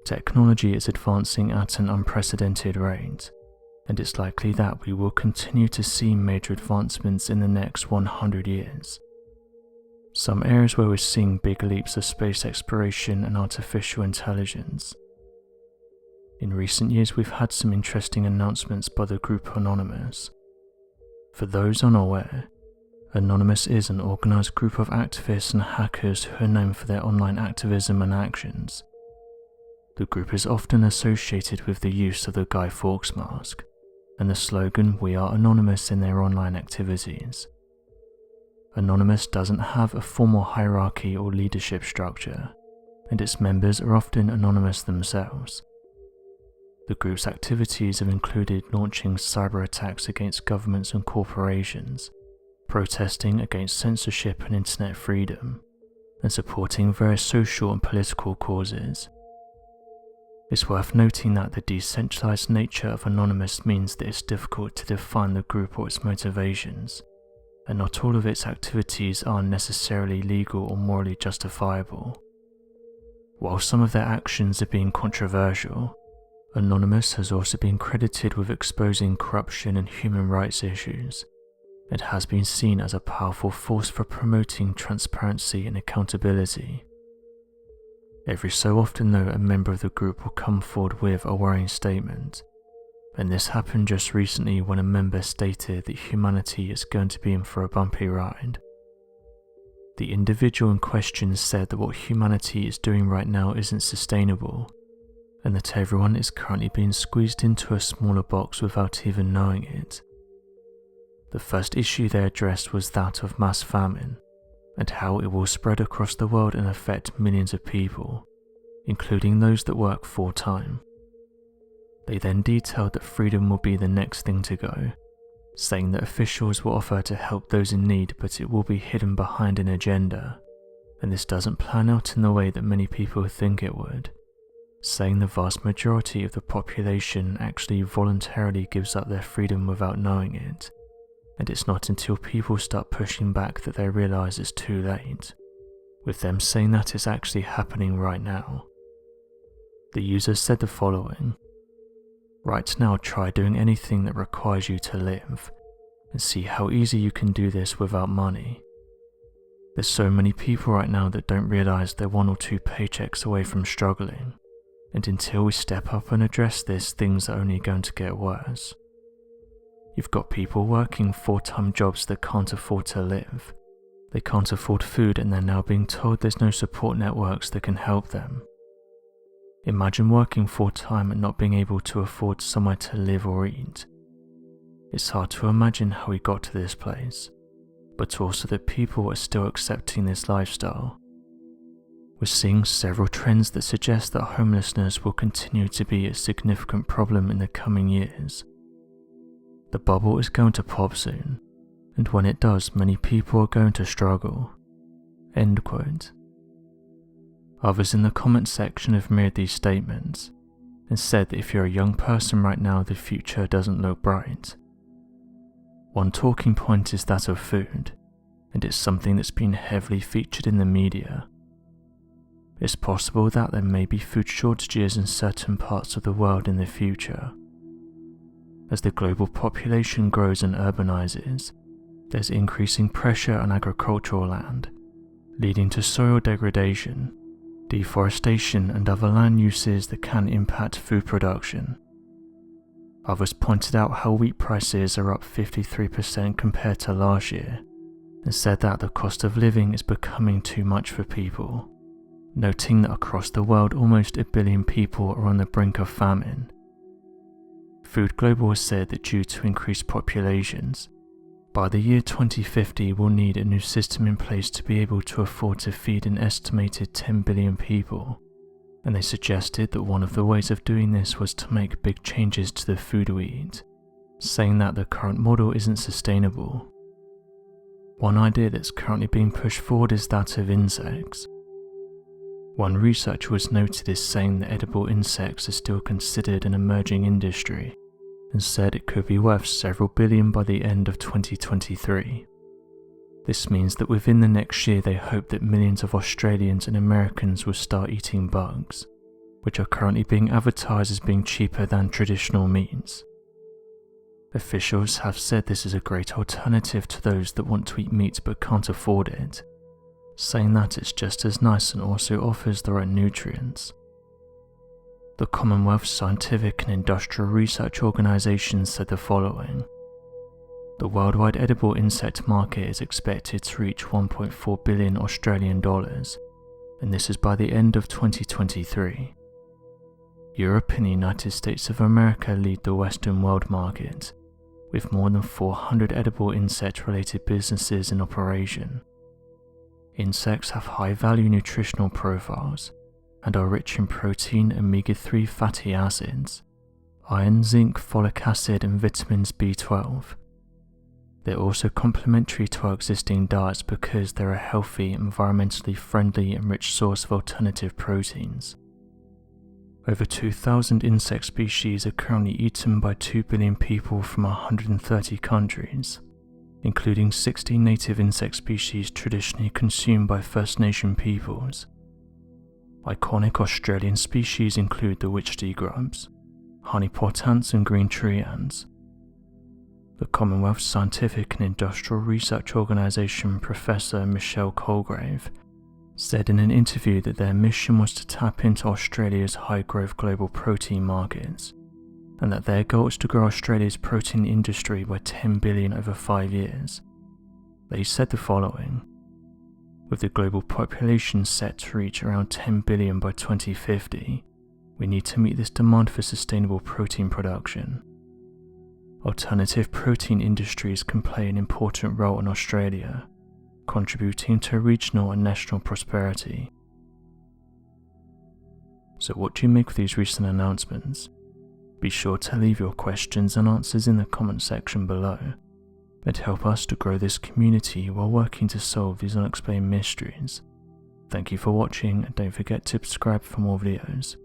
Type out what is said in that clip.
Technology is advancing at an unprecedented rate, and it's likely that we will continue to see major advancements in the next 100 years. Some areas where we're seeing big leaps are space exploration and artificial intelligence. In recent years, we've had some interesting announcements by the group Anonymous. For those unaware, Anonymous is an organised group of activists and hackers who are known for their online activism and actions. The group is often associated with the use of the Guy Fawkes mask and the slogan "We are anonymous" in their online activities. Anonymous doesn't have a formal hierarchy or leadership structure, and its members are often anonymous themselves. The group's activities have included launching cyber attacks against governments and corporations, protesting against censorship and internet freedom, and supporting various social and political causes. It's worth noting that the decentralized nature of Anonymous means that it's difficult to define the group or its motivations, and not all of its activities are necessarily legal or morally justifiable. While some of their actions are being controversial, Anonymous has also been credited with exposing corruption and human rights issues. It has been seen as a powerful force for promoting transparency and accountability. Every so often though, a member of the group will come forward with a worrying statement, and this happened just recently when a member stated that humanity is going to be in for a bumpy ride. The individual in question said that what humanity is doing right now isn't sustainable, and that everyone is currently being squeezed into a smaller box without even knowing it. The first issue they addressed was that of mass famine, and how it will spread across the world and affect millions of people, including those that work full-time. They then detailed that freedom will be the next thing to go, saying that officials will offer to help those in need, but it will be hidden behind an agenda, and this doesn't plan out in the way that many people think it would, saying the vast majority of the population actually voluntarily gives up their freedom without knowing it, and it's not until people start pushing back that they realise it's too late, with them saying that it's actually happening right now. The user said the following: "Right now, try doing anything that requires you to live, and see how easy you can do this without money. There's so many people right now that don't realise they're 1 or 2 paychecks away from struggling, and until we step up and address this, things are only going to get worse. You've got people working full-time jobs that can't afford to live. They can't afford food, and they're now being told there's no support networks that can help them. Imagine working full-time and not being able to afford somewhere to live or eat. It's hard to imagine how we got to this place, but also that people are still accepting this lifestyle. We're seeing several trends that suggest that homelessness will continue to be a significant problem in the coming years. The bubble is going to pop soon, and when it does, many people are going to struggle." End quote. Others in the comment section have mirrored these statements, and said that if you're a young person right now, the future doesn't look bright. One talking point is that of food, and it's something that's been heavily featured in the media. It's possible that there may be food shortages in certain parts of the world in the future. As the global population grows and urbanizes, there's increasing pressure on agricultural land, leading to soil degradation, deforestation, and other land uses that can impact food production. Others pointed out how wheat prices are up 53% compared to last year, and said that the cost of living is becoming too much for people, noting that across the world almost 1 billion people are on the brink of famine. Food Global has said that due to increased populations, by the year 2050 we'll need a new system in place to be able to afford to feed an estimated 10 billion people, and they suggested that one of the ways of doing this was to make big changes to the food we eat, saying that the current model isn't sustainable. One idea that's currently being pushed forward is that of insects. One researcher was noted as saying that edible insects are still considered an emerging industry, and said it could be worth several billion by the end of 2023. This means that within the next year they hope that millions of Australians and Americans will start eating bugs, which are currently being advertised as being cheaper than traditional meats. Officials have said this is a great alternative to those that want to eat meat but can't afford it, saying that it's just as nice and also offers the right nutrients. The Commonwealth Scientific and Industrial Research Organisation said the following: the worldwide edible insect market is expected to reach 1.4 billion Australian dollars, and this is by the end of 2023. Europe and the United States of America lead the Western world market, with more than 400 edible insect-related businesses in operation. Insects have high-value nutritional profiles and are rich in protein, omega-3 fatty acids, iron, zinc, folic acid, and vitamins B12. They're also complementary to our existing diets because they're a healthy, environmentally friendly, and rich source of alternative proteins. Over 2,000 insect species are currently eaten by 2 billion people from 130 countries, including 60 native insect species traditionally consumed by First Nation peoples. Iconic Australian species include the witchetty grubs, honeypot ants, and green tree ants. The Commonwealth Scientific and Industrial Research Organisation Professor Michelle Colgrave said in an interview that their mission was to tap into Australia's high-growth global protein markets, and that their goal is to grow Australia's protein industry by 10 billion over 5 years. They said the following: with the global population set to reach around 10 billion by 2050, we need to meet this demand for sustainable protein production. Alternative protein industries can play an important role in Australia, contributing to regional and national prosperity. So what do you make of these recent announcements? Be sure to leave your questions and answers in the comment section below. It helps us to grow this community while working to solve these unexplained mysteries. Thank you for watching, and don't forget to subscribe for more videos.